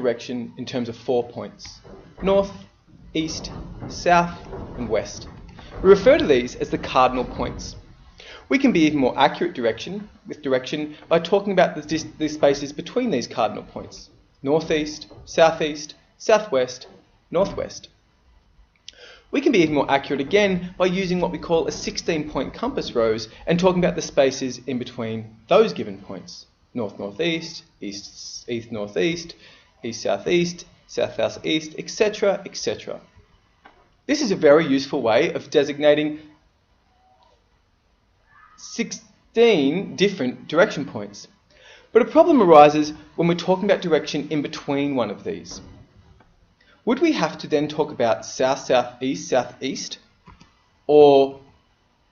direction in terms of 4 points: north, east, south, and west. We refer to these as the cardinal points. We can be even more accurate with direction by talking about the spaces between these cardinal points: northeast, southeast, southwest, northwest. We can be even more accurate again by using what we call a 16-point compass rose and talking about the spaces in between those given points: north northeast, east northeast, east southeast, south southeast, etc., etc. This is a very useful way of designating 16 different direction points. But a problem arises when we're talking about direction in between one of these. Would we have to then talk about south, southeast, southeast, or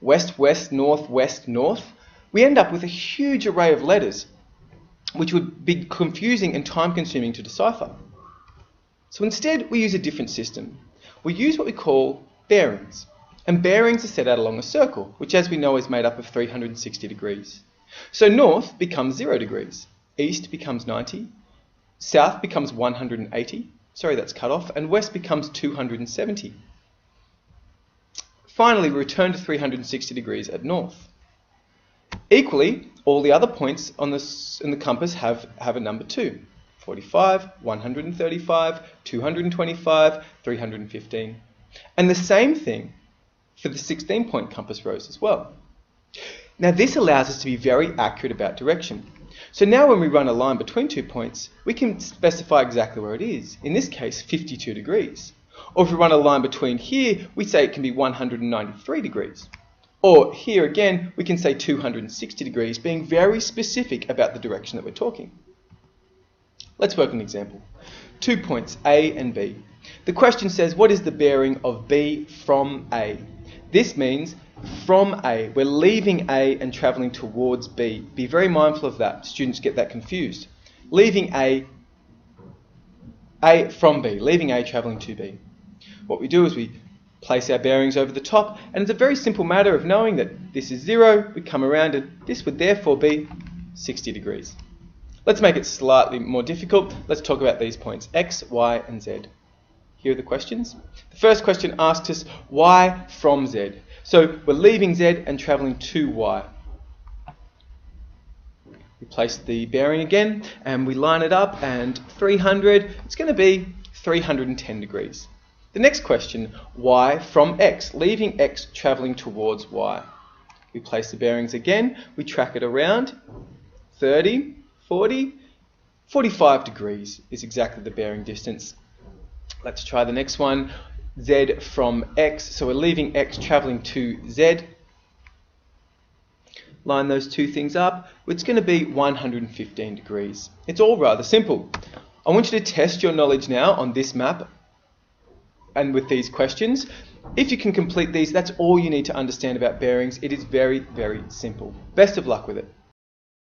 west, west, north, west, north? We end up with a huge array of letters, which would be confusing and time-consuming to decipher. So instead, we use a different system. We use what we call bearings. And bearings are set out along a circle, which, as we know, is made up of 360 degrees. So north becomes 0 degrees, east becomes 90, south becomes 180, sorry, that's cut off, and west becomes 270. Finally, we return to 360 degrees at north. Equally, all the other points in the compass have a number too: 45, 135, 225, 315. And the same thing for the 16-point compass rose as well. Now this allows us to be very accurate about direction. So now when we run a line between 2 points, we can specify exactly where it is. In this case, 52 degrees. Or if we run a line between here, we say it can be 193 degrees. Or here again, we can say 260 degrees, being very specific about the direction that we're talking. Let's work an example. 2 points, A and B. The question says, what is the bearing of B from A? This means from A. We're leaving A and travelling towards B. Be very mindful of that. Students get that confused. Leaving A from B. Leaving A, travelling to B. What we do is we place our bearings over the top, and it's a very simple matter of knowing that this is 0, we come around and this would therefore be 60 degrees. Let's make it slightly more difficult. Let's talk about these points, X, Y, and Z. Here are the questions. The first question asks us Y from Z. So we're leaving Z and travelling to Y. We place the bearing again and we line it up, and 300, it's going to be 310 degrees. The next question, Y from X, leaving X, travelling towards Y. We place the bearings again, we track it around, 30, 40, 45 degrees is exactly the bearing distance. Let's try the next one, Z from X, so we're leaving X, travelling to Z. Line those two things up, it's going to be 115 degrees. It's all rather simple. I want you to test your knowledge now on this map and with these questions. If you can complete these, that's all you need to understand about bearings. It is very, very simple. Best of luck with it.